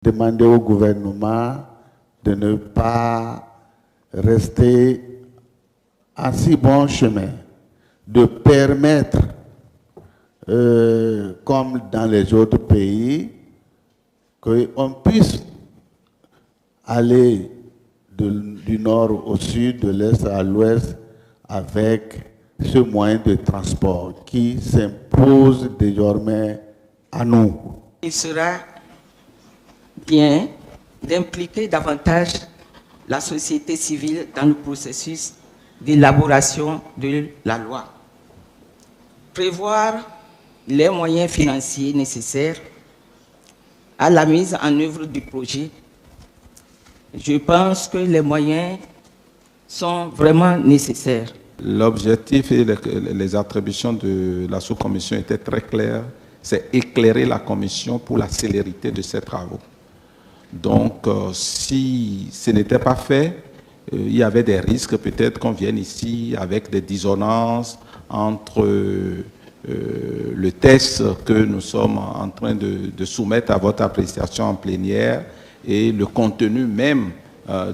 demander au gouvernement de ne pas rester en si bon chemin, de permettre, comme dans les autres pays, qu'on puisse aller du nord au sud, de l'est à l'ouest, avec ce moyen de transport qui s'impose désormais à nous. Il sera bien d'impliquer davantage la société civile dans le processus d'élaboration de la loi. Prévoir les moyens financiers nécessaires à la mise en œuvre du projet. Je pense que les moyens sont vraiment nécessaires. L'objectif et les attributions de la sous-commission étaient très clairs. C'est éclairer la commission pour la célérité de ces travaux. Donc, si ce n'était pas fait, il y avait des risques peut-être qu'on vienne ici avec des dissonances entre le texte que nous sommes en train de soumettre à votre appréciation en plénière et le contenu même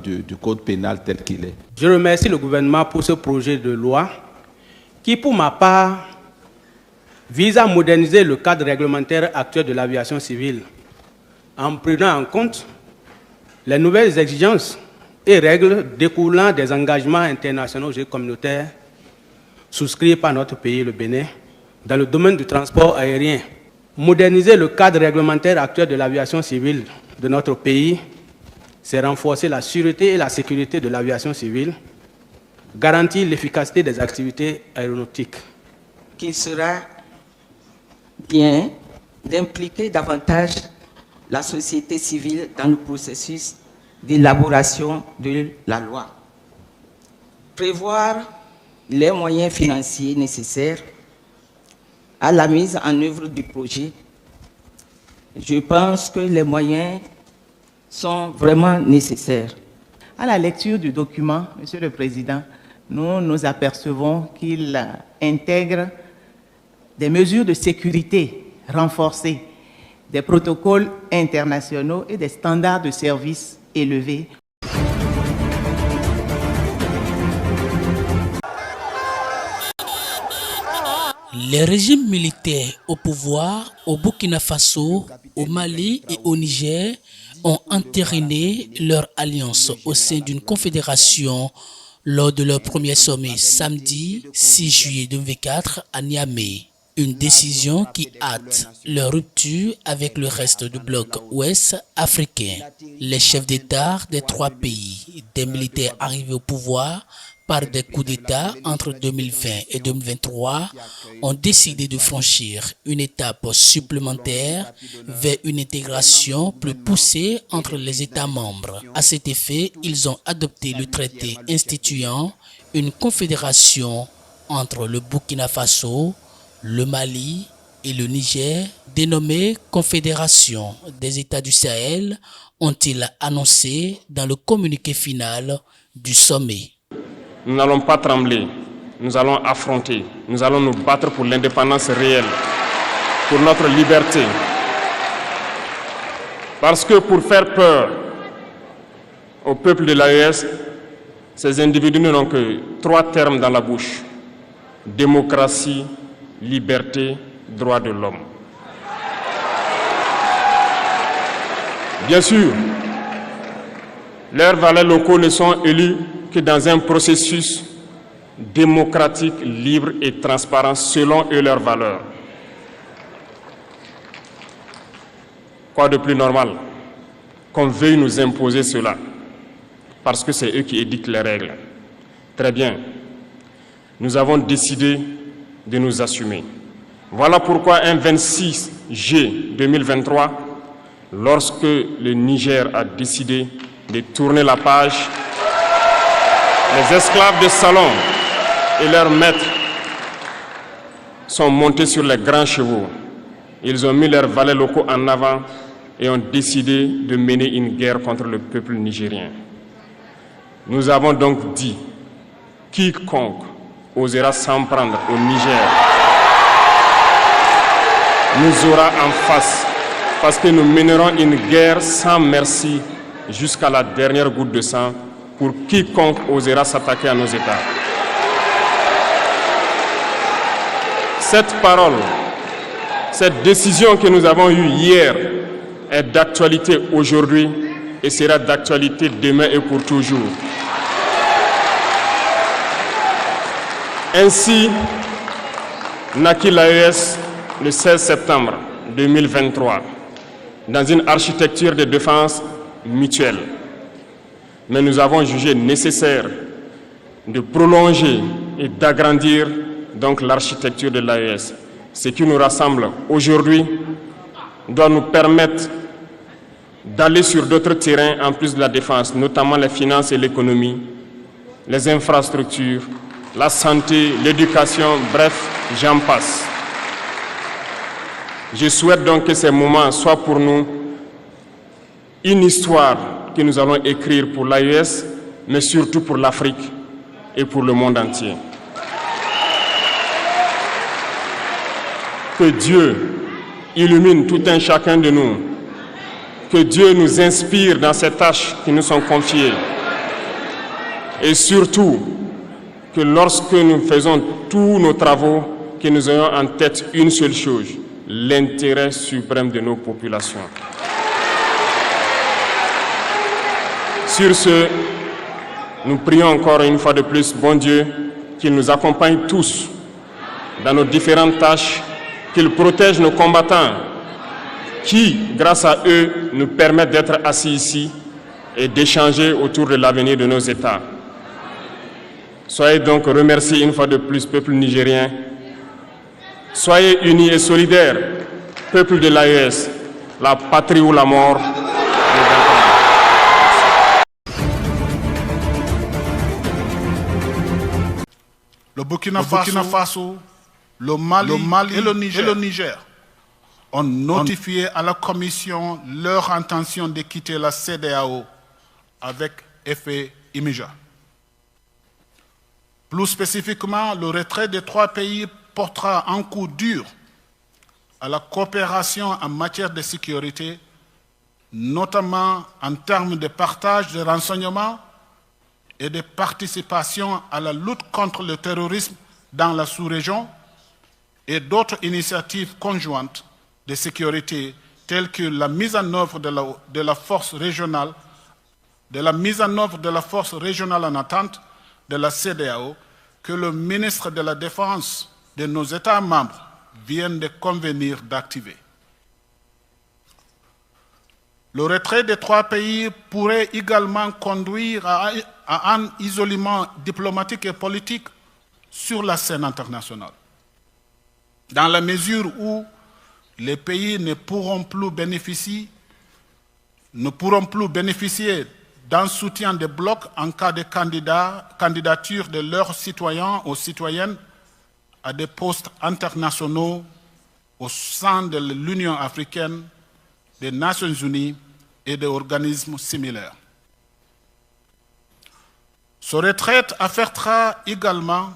du code pénal tel qu'il est. Je remercie le gouvernement pour ce projet de loi qui, pour ma part, vise à moderniser le cadre réglementaire actuel de l'aviation civile en prenant en compte les nouvelles exigences et règles découlant des engagements internationaux et communautaires souscrits par notre pays, le Bénin, dans le domaine du transport aérien. Moderniser le cadre réglementaire actuel de l'aviation civile de notre pays, c'est renforcer la sûreté et la sécurité de l'aviation civile, garantir l'efficacité des activités aéronautiques. Qu'il sera bien d'impliquer davantage la société civile dans le processus d'élaboration de la loi. Prévoir les moyens financiers nécessaires à la mise en œuvre du projet. Je pense que les moyens sont vraiment nécessaires. À la lecture du document, Monsieur le Président, nous apercevons qu'il intègre des mesures de sécurité renforcées, des protocoles internationaux et des standards de service élevés. Les régimes militaires au pouvoir au Burkina Faso, au Mali et au Niger ont entériné leur alliance au sein d'une confédération lors de leur premier sommet samedi 6 juillet 2024 à Niamey. Une décision qui hâte leur rupture avec le reste du bloc ouest africain. Les chefs d'État des trois pays, des militaires arrivés au pouvoir par des coups d'État entre 2020 et 2023, ont décidé de franchir une étape supplémentaire vers une intégration plus poussée entre les États membres. À cet effet, ils ont adopté le traité instituant une confédération entre le Burkina Faso, le Mali et le Niger, dénommée Confédération des États du Sahel, ont-ils annoncé dans le communiqué final du sommet. Nous n'allons pas trembler, nous allons affronter, nous allons nous battre pour l'indépendance réelle, pour notre liberté. Parce que pour faire peur au peuple de l'AES, ces individus n'ont que 3 termes dans la bouche: démocratie, liberté, droits de l'homme. Bien sûr, leurs valets locaux ne sont élus que dans un processus démocratique, libre et transparent selon eux leurs valeurs. Quoi de plus normal qu'on veuille nous imposer cela, parce que c'est eux qui édictent les règles. Très bien, nous avons décidé de nous assumer. Voilà pourquoi un 26 juillet 2023, lorsque le Niger a décidé de tourner la page, les esclaves de salon et leurs maîtres sont montés sur les grands chevaux. Ils ont mis leurs valets locaux en avant et ont décidé de mener une guerre contre le peuple nigérien. Nous avons donc dit, quiconque osera s'en prendre au Niger nous aura en face parce que nous mènerons une guerre sans merci jusqu'à la dernière goutte de sang pour quiconque osera s'attaquer à nos États. Cette parole, cette décision que nous avons eue hier est d'actualité aujourd'hui et sera d'actualité demain et pour toujours. Ainsi, naquit l'AES le 16 septembre 2023 dans une architecture de défense mutuelle. Mais nous avons jugé nécessaire de prolonger et d'agrandir donc l'architecture de l'AES. Ce qui nous rassemble aujourd'hui doit nous permettre d'aller sur d'autres terrains en plus de la défense, notamment les finances et l'économie, les infrastructures, la santé, l'éducation, bref, j'en passe. Je souhaite donc que ces moments soient pour nous une histoire que nous allons écrire pour l'AES, mais surtout pour l'Afrique et pour le monde entier. Que Dieu illumine tout un chacun de nous, que Dieu nous inspire dans ces tâches qui nous sont confiées, et surtout que lorsque nous faisons tous nos travaux, que nous ayons en tête une seule chose, l'intérêt suprême de nos populations. Sur ce, nous prions encore une fois de plus, bon Dieu, qu'il nous accompagne tous dans nos différentes tâches, qu'il protège nos combattants qui, grâce à eux, nous permettent d'être assis ici et d'échanger autour de l'avenir de nos États. Soyez donc remerciés une fois de plus, peuple nigérien. Soyez unis et solidaires, peuple de l'AES, la patrie ou la mort. Le Burkina Faso, le Mali et le Niger ont notifié à la Commission leur intention de quitter la CEDEAO avec effet immédiat. Plus spécifiquement, le retrait des trois pays portera un coup dur à la coopération en matière de sécurité, notamment en termes de partage de renseignements et de participation à la lutte contre le terrorisme dans la sous-région et d'autres initiatives conjointes de sécurité telles que la mise en œuvre de la force régionale en attente de la CEDEAO que le ministre de la Défense de nos États membres vient de convenir d'activer. Le retrait des trois pays pourrait également conduire à un isolement diplomatique et politique sur la scène internationale, dans la mesure où les pays ne pourront plus bénéficier d'un soutien de bloc en cas de candidature de leurs citoyens ou citoyennes à des postes internationaux au sein de l'Union africaine, des Nations unies et des organismes similaires. Ce retrait affectera également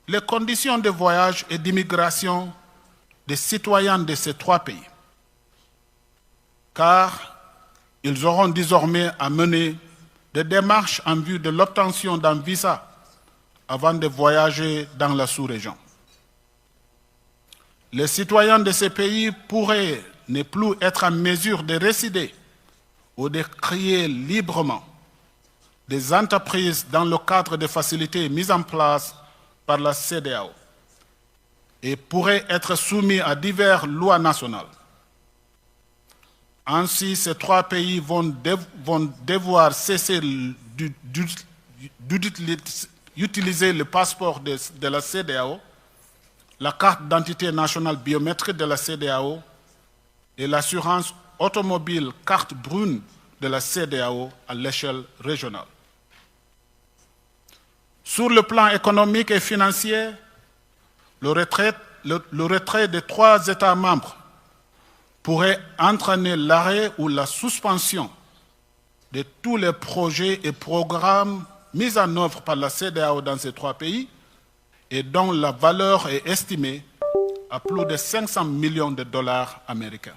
les conditions de voyage et d'immigration des citoyens de ces trois pays, car ils auront désormais à mener des démarches en vue de l'obtention d'un visa avant de voyager dans la sous-région. Les citoyens de ces pays pourraient ne plus être en mesure de résider ou de créer librement des entreprises dans le cadre des facilités mises en place par la CEDEAO et pourraient être soumis à diverses lois nationales. Ainsi, ces trois pays vont devoir cesser d'utiliser le passeport de la CEDEAO, la carte d'identité nationale biométrique de la CEDEAO et l'assurance automobile carte brune de la CEDEAO à l'échelle régionale. Sur le plan économique et financier, le retrait des trois États membres pourrait entraîner l'arrêt ou la suspension de tous les projets et programmes mis en œuvre par la CEDEAO dans ces trois pays et dont la valeur est estimée à plus de 500 millions de dollars américains.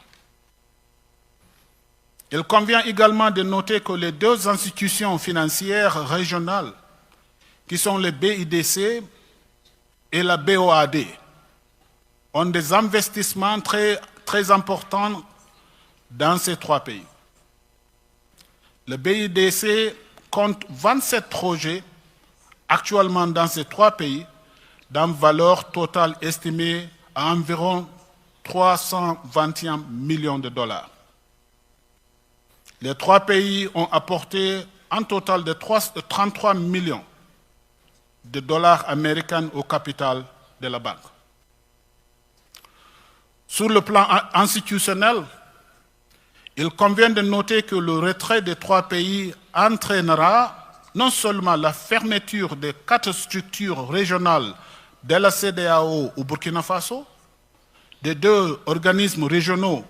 Il convient également de noter que les deux institutions financières régionales, qui sont le BIDC et la BOAD, ont des investissements très importants dans ces trois pays. Le BIDC compte 27 projets actuellement dans ces trois pays, d'une valeur totale estimée à environ 321 millions de dollars. Les trois pays ont apporté un total de 33 millions de dollars américains au capital de la banque. Sur le plan institutionnel, il convient de noter que le retrait des trois pays entraînera non seulement la fermeture des 4 structures régionales de la CEDEAO au Burkina Faso, des 2 organismes régionaux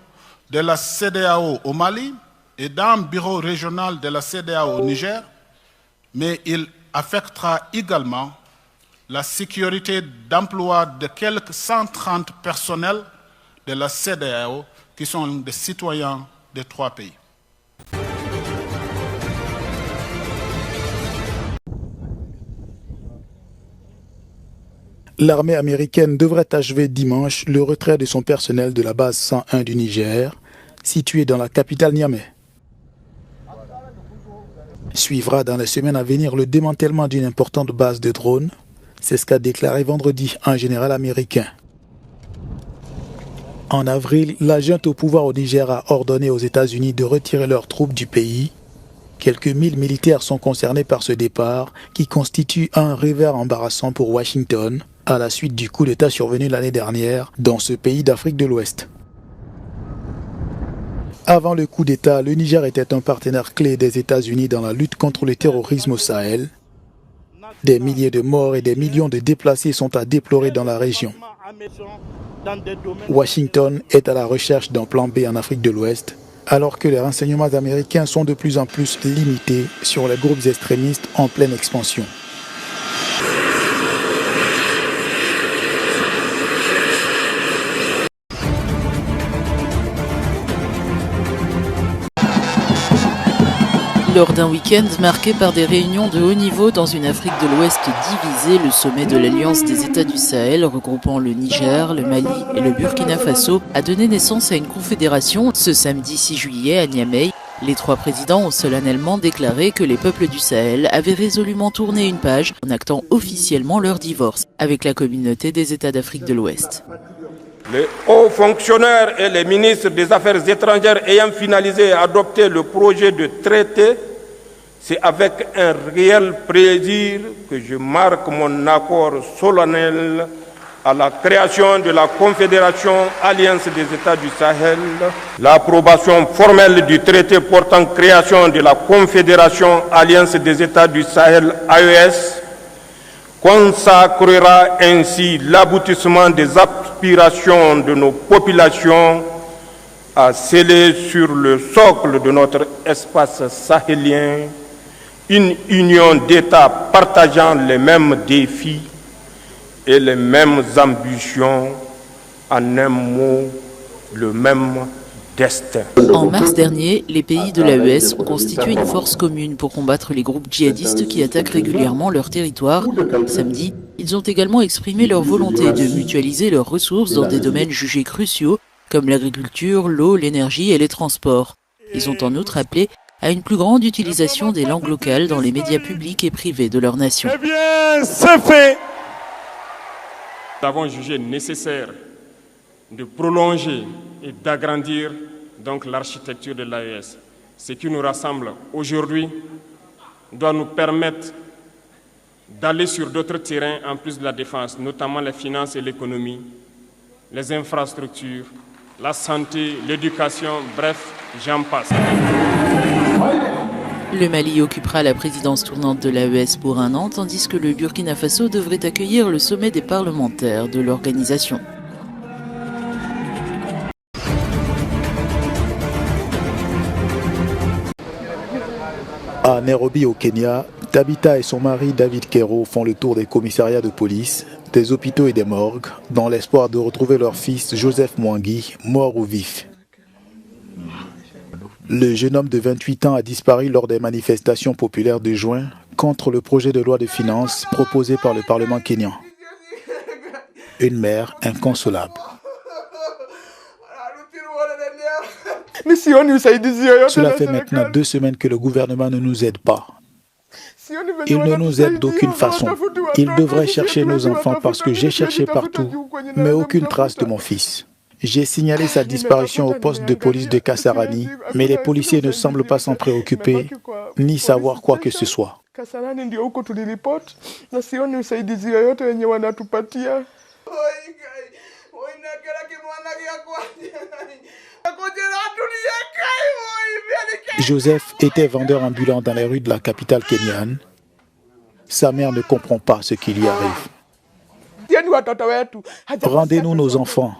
de la CEDEAO au Mali et d'un bureau régional de la CEDEAO au Niger, mais il affectera également la sécurité d'emploi de quelques 130 personnels de la CEDEAO qui sont des citoyens des 3 pays. L'armée américaine devrait achever dimanche le retrait de son personnel de la base 101 du Niger, située dans la capitale Niamey. Suivra dans les semaines à venir le démantèlement d'une importante base de drones. C'est ce qu'a déclaré vendredi un général américain. En avril, la junte au pouvoir au Niger a ordonné aux États-Unis de retirer leurs troupes du pays. Quelques 1000 militaires sont concernés par ce départ, qui constitue un revers embarrassant pour Washington, à la suite du coup d'État survenu l'année dernière dans ce pays d'Afrique de l'Ouest. Avant le coup d'État, le Niger était un partenaire clé des États-Unis dans la lutte contre le terrorisme au Sahel. Des milliers de morts et des millions de déplacés sont à déplorer dans la région. Washington est à la recherche d'un plan B en Afrique de l'Ouest, alors que les renseignements américains sont de plus en plus limités sur les groupes extrémistes en pleine expansion. Lors d'un week-end marqué par des réunions de haut niveau dans une Afrique de l'Ouest divisée, le sommet de l'Alliance des États du Sahel, regroupant le Niger, le Mali et le Burkina Faso, a donné naissance à une confédération ce samedi 6 juillet à Niamey. Les 3 présidents ont solennellement déclaré que les peuples du Sahel avaient résolument tourné une page en actant officiellement leur divorce avec la communauté des États d'Afrique de l'Ouest. Les hauts fonctionnaires et les ministres des Affaires étrangères ayant finalisé et adopté le projet de traité, c'est avec un réel plaisir que je marque mon accord solennel à la création de la Confédération Alliance des États du Sahel. L'approbation formelle du traité portant création de la Confédération Alliance des États du Sahel AES consacrera ainsi l'aboutissement des aspirations de nos populations à sceller sur le socle de notre espace sahélien une union d'États partageant les mêmes défis et les mêmes ambitions, en un mot, le même destin. En mars dernier, les pays de l'AES ont constitué une force commune pour combattre les groupes djihadistes qui attaquent régulièrement leur territoire. Samedi, ils ont également exprimé leur volonté de mutualiser leurs ressources dans des domaines jugés cruciaux comme l'agriculture, l'eau, l'énergie et les transports. Ils ont en outre appelé à une plus grande utilisation des langues locales dans les médias publics et privés de leur nation. Eh bien, c'est fait! Nous avons jugé nécessaire de prolonger et d'agrandir donc l'architecture de l'AES. Ce qui nous rassemble aujourd'hui doit nous permettre d'aller sur d'autres terrains en plus de la défense, notamment les finances et l'économie, les infrastructures, la santé, l'éducation, bref, j'en passe. Le Mali occupera la présidence tournante de l'AES pour 1 an, tandis que le Burkina Faso devrait accueillir le sommet des parlementaires de l'organisation. À Nairobi au Kenya, Tabitha et son mari David Kero font le tour des commissariats de police, des hôpitaux et des morgues, dans l'espoir de retrouver leur fils Joseph Mwangi, mort ou vif. Le jeune homme de 28 ans a disparu lors des manifestations populaires de juin contre le projet de loi de finances proposé par le Parlement kényan. Une mère inconsolable. Cela fait maintenant 2 semaines que le gouvernement ne nous aide pas. Il ne nous aide d'aucune façon. Il devrait chercher nos enfants parce que j'ai cherché partout, mais aucune trace de mon fils. J'ai signalé sa disparition au poste de police de Kasarani, mais les policiers ne semblent pas s'en préoccuper, ni savoir quoi que ce soit. Joseph était vendeur ambulant dans les rues de la capitale kenyane. Sa mère ne comprend pas ce qui lui arrive. Rendez-nous nos enfants.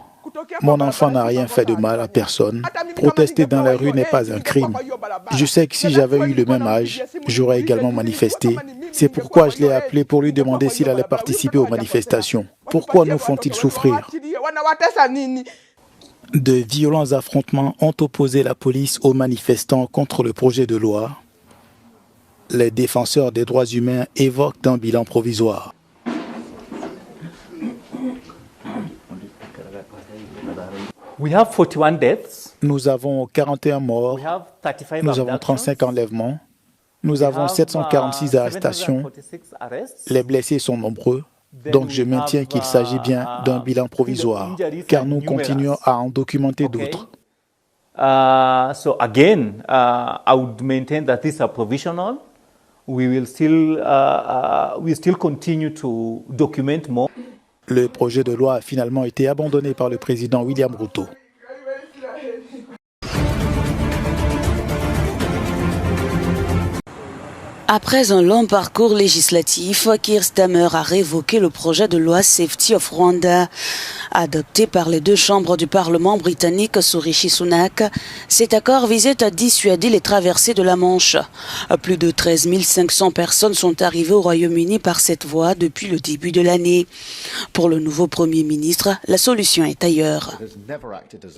Mon enfant n'a rien fait de mal à personne. Protester dans la rue n'est pas un crime. Je sais que si j'avais eu le même âge, j'aurais également manifesté. C'est pourquoi je l'ai appelé pour lui demander s'il allait participer aux manifestations. Pourquoi nous font-ils souffrir ? De violents affrontements ont opposé la police aux manifestants contre le projet de loi. Les défenseurs des droits humains évoquent un bilan provisoire. Nous avons 41 morts, nous avons 35 enlèvements, nous avons 746 arrestations, les blessés sont nombreux, donc je maintiens qu'il s'agit bien d'un bilan provisoire, car nous continuons à en documenter d'autres. So again, I would maintain that these are provisional. We still continue to document more. Le projet de loi a finalement été abandonné par le président William Ruto. Après un long parcours législatif, Keir Starmer a révoqué le projet de loi Safety of Rwanda. Adopté par les 2 chambres du Parlement britannique sous Rishi Sunak, cet accord visait à dissuader les traversées de la Manche. Plus de 13 500 personnes sont arrivées au Royaume-Uni par cette voie depuis le début de l'année. Pour le nouveau Premier ministre, la solution est ailleurs.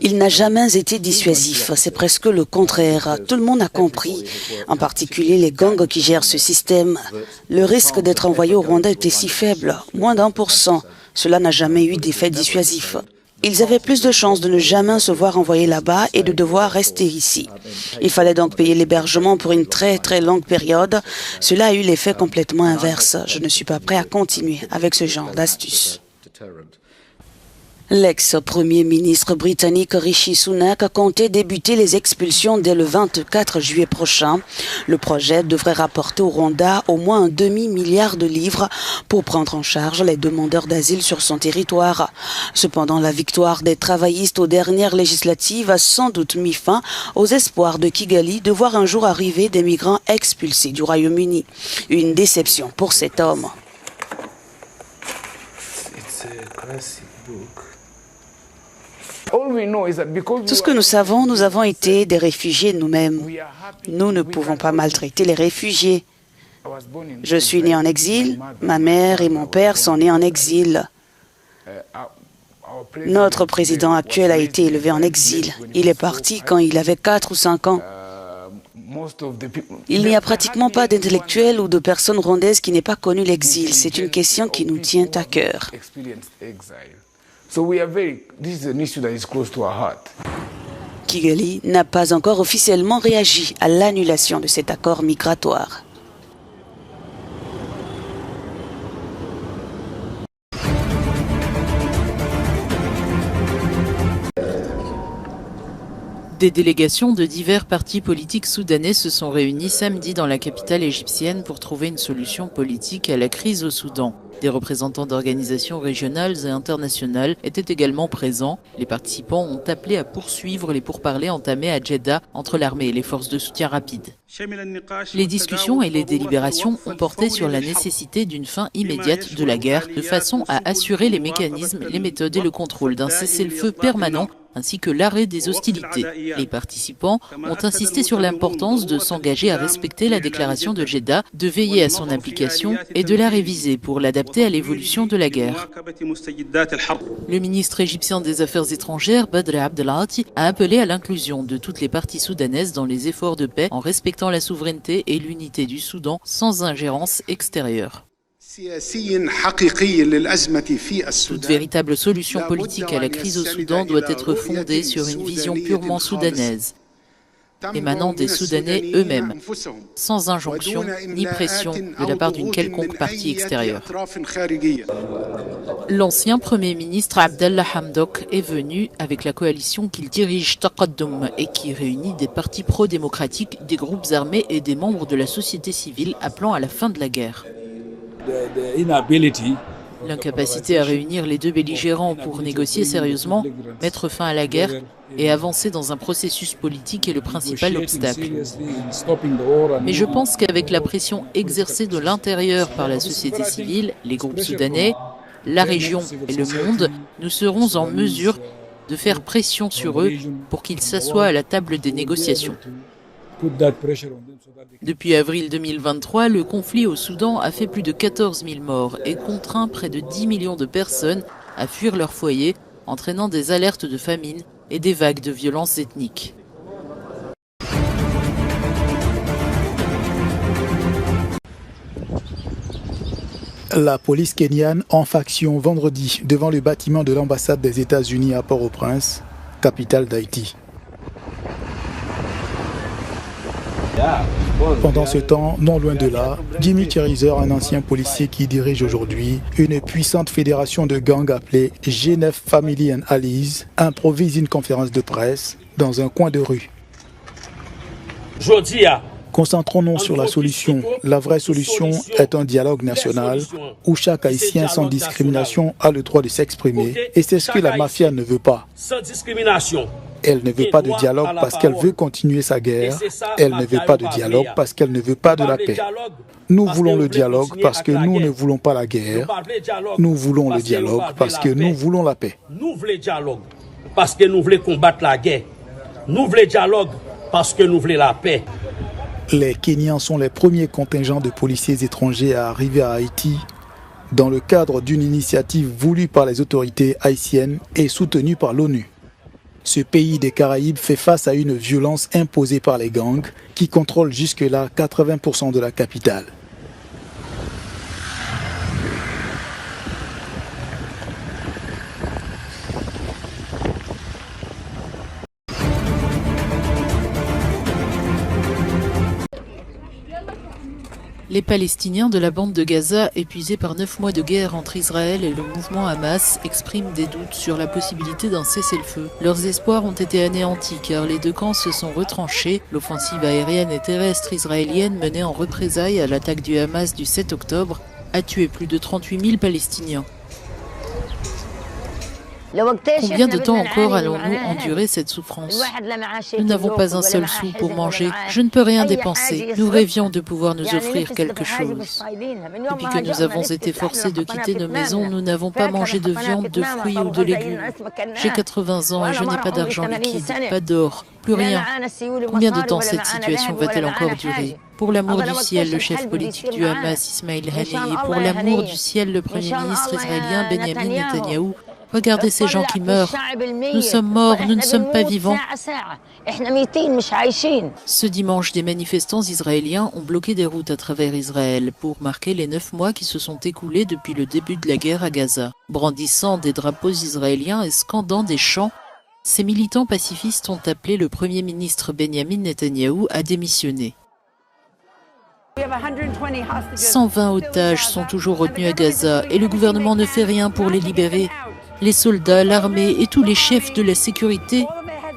Il n'a jamais été dissuasif, c'est presque le contraire. Tout le monde a compris, en particulier les gangs qui gèrent ce système. Le risque d'être envoyé au Rwanda était si faible, moins d'1%. Cela n'a jamais eu d'effet dissuasif. Ils avaient plus de chances de ne jamais se voir envoyer là-bas et de devoir rester ici. Il fallait donc payer l'hébergement pour une très très longue période. Cela a eu l'effet complètement inverse. Je ne suis pas prêt à continuer avec ce genre d'astuce. L'ex-premier ministre britannique Rishi Sunak comptait débuter les expulsions dès le 24 juillet prochain. Le projet devrait rapporter au Rwanda au moins un demi-milliard de livres pour prendre en charge les demandeurs d'asile sur son territoire. Cependant, la victoire des travaillistes aux dernières législatives a sans doute mis fin aux espoirs de Kigali de voir un jour arriver des migrants expulsés du Royaume-Uni. Une déception pour cet homme. Tout ce que nous savons, nous avons été des réfugiés nous-mêmes. Nous ne pouvons pas maltraiter les réfugiés. Je suis né en exil, ma mère et mon père sont nés en exil. Notre président actuel a été élevé en exil. Il est parti quand il avait 4 ou 5 ans. Il n'y a pratiquement pas d'intellectuels ou de personnes rwandaises qui n'aient pas connu l'exil. C'est une question qui nous tient à cœur. Kigali n'a pas encore officiellement réagi à l'annulation de cet accord migratoire. Des délégations de divers partis politiques soudanais se sont réunies samedi dans la capitale égyptienne pour trouver une solution politique à la crise au Soudan. Des représentants d'organisations régionales et internationales étaient également présents. Les participants ont appelé à poursuivre les pourparlers entamés à Jeddah entre l'armée et les forces de soutien rapide. Les discussions et les délibérations ont porté sur la nécessité d'une fin immédiate de la guerre, de façon à assurer les mécanismes, les méthodes et le contrôle d'un cessez-le-feu permanent ainsi que l'arrêt des hostilités. Les participants ont insisté sur l'importance de s'engager à respecter la déclaration de Jeddah, de veiller à son application et de la réviser pour l'adapter à l'évolution de la guerre. Le ministre égyptien des Affaires étrangères, Badr Abdelati, a appelé à l'inclusion de toutes les parties soudanaises dans les efforts de paix en respectant la souveraineté et l'unité du Soudan sans ingérence extérieure. Toute véritable solution politique à la crise au Soudan doit être fondée sur une vision purement soudanaise, émanant des Soudanais eux-mêmes, sans injonction ni pression de la part d'une quelconque partie extérieure. L'ancien Premier ministre Abdallah Hamdok est venu avec la coalition qu'il dirige Taqaddum et qui réunit des partis pro-démocratiques, des groupes armés et des membres de la société civile appelant à la fin de la guerre. L'incapacité à réunir les deux belligérants pour négocier sérieusement, mettre fin à la guerre et avancer dans un processus politique est le principal obstacle. Mais je pense qu'avec la pression exercée de l'intérieur par la société civile, les groupes soudanais, la région et le monde, nous serons en mesure de faire pression sur eux pour qu'ils s'assoient à la table des négociations. Depuis avril 2023, le conflit au Soudan a fait plus de 14 000 morts et contraint près de 10 millions de personnes à fuir leur foyer, entraînant des alertes de famine et des vagues de violences ethniques. La police kenyane en faction vendredi devant le bâtiment de l'ambassade des États-Unis à Port-au-Prince, capitale d'Haïti. Pendant ce temps, non loin de là, Jimmy Cherizer, un ancien policier qui dirige aujourd'hui une puissante fédération de gangs appelée G9 Family and Allies, improvise une conférence de presse dans un coin de rue. Concentrons-nous sur la solution. La vraie solution est un dialogue national où chaque Haïtien sans discrimination a le droit de s'exprimer. Et c'est ce que la mafia ne veut pas. Elle ne veut pas de dialogue parce qu'elle veut continuer sa guerre. Elle ne veut pas de dialogue parce qu'elle ne veut pas de la paix. Nous voulons le dialogue parce que nous ne voulons pas la guerre. Nous voulons le dialogue parce que nous voulons la paix. Nous voulons le dialogue parce que nous voulons combattre la guerre. Nous voulons le dialogue parce que nous voulons la paix. Les Kenyans sont les premiers contingents de policiers étrangers à arriver à Haïti dans le cadre d'une initiative voulue par les autorités haïtiennes et soutenue par l'ONU. Ce pays des Caraïbes fait face à une violence imposée par les gangs qui contrôlent jusque-là 80% de la capitale. Les Palestiniens de la bande de Gaza, épuisés par 9 mois de guerre entre Israël et le mouvement Hamas, expriment des doutes sur la possibilité d'un cessez-le-feu. Leurs espoirs ont été anéantis car les deux camps se sont retranchés. L'offensive aérienne et terrestre israélienne menée en représailles à l'attaque du Hamas du 7 octobre a tué plus de 38 000 Palestiniens. Combien de temps encore allons-nous endurer cette souffrance? Nous n'avons pas un seul sou pour manger. Je ne peux rien dépenser. Nous rêvions de pouvoir nous offrir quelque chose. Depuis que nous avons été forcés de quitter nos maisons, nous n'avons pas mangé de viande, de fruits ou de légumes. J'ai 80 ans et je n'ai pas d'argent liquide, pas d'or, plus rien. Combien de temps cette situation va-t-elle encore durer? Pour l'amour du ciel, le chef politique du Hamas, Ismail Haniyeh, pour l'amour du ciel, le premier ministre israélien, Benjamin Netanyahou, regardez ces gens qui meurent. Nous sommes morts, nous ne sommes pas vivants. Ce dimanche, des manifestants israéliens ont bloqué des routes à travers Israël pour marquer les 9 mois qui se sont écoulés depuis le début de la guerre à Gaza. Brandissant des drapeaux israéliens et scandant des chants, ces militants pacifistes ont appelé le Premier ministre Benjamin Netanyahou à démissionner. 120 otages sont toujours retenus à Gaza et le gouvernement ne fait rien pour les libérer. Les soldats, l'armée et tous les chefs de la sécurité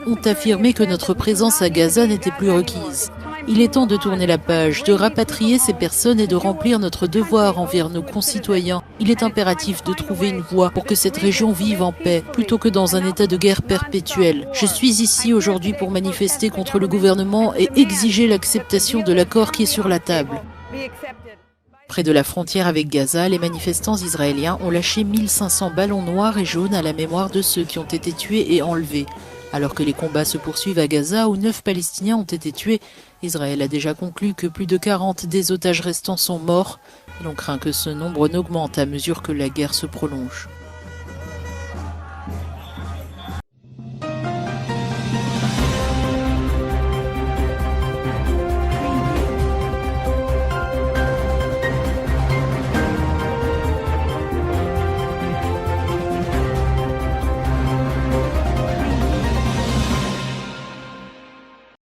ont affirmé que notre présence à Gaza n'était plus requise. Il est temps de tourner la page, de rapatrier ces personnes et de remplir notre devoir envers nos concitoyens. Il est impératif de trouver une voie pour que cette région vive en paix, plutôt que dans un état de guerre perpétuel. Je suis ici aujourd'hui pour manifester contre le gouvernement et exiger l'acceptation de l'accord qui est sur la table. Près de la frontière avec Gaza, les manifestants israéliens ont lâché 1500 ballons noirs et jaunes à la mémoire de ceux qui ont été tués et enlevés. Alors que les combats se poursuivent à Gaza, où 9 Palestiniens ont été tués, Israël a déjà conclu que plus de 40 des otages restants sont morts. Et l'on craint que ce nombre n'augmente à mesure que la guerre se prolonge.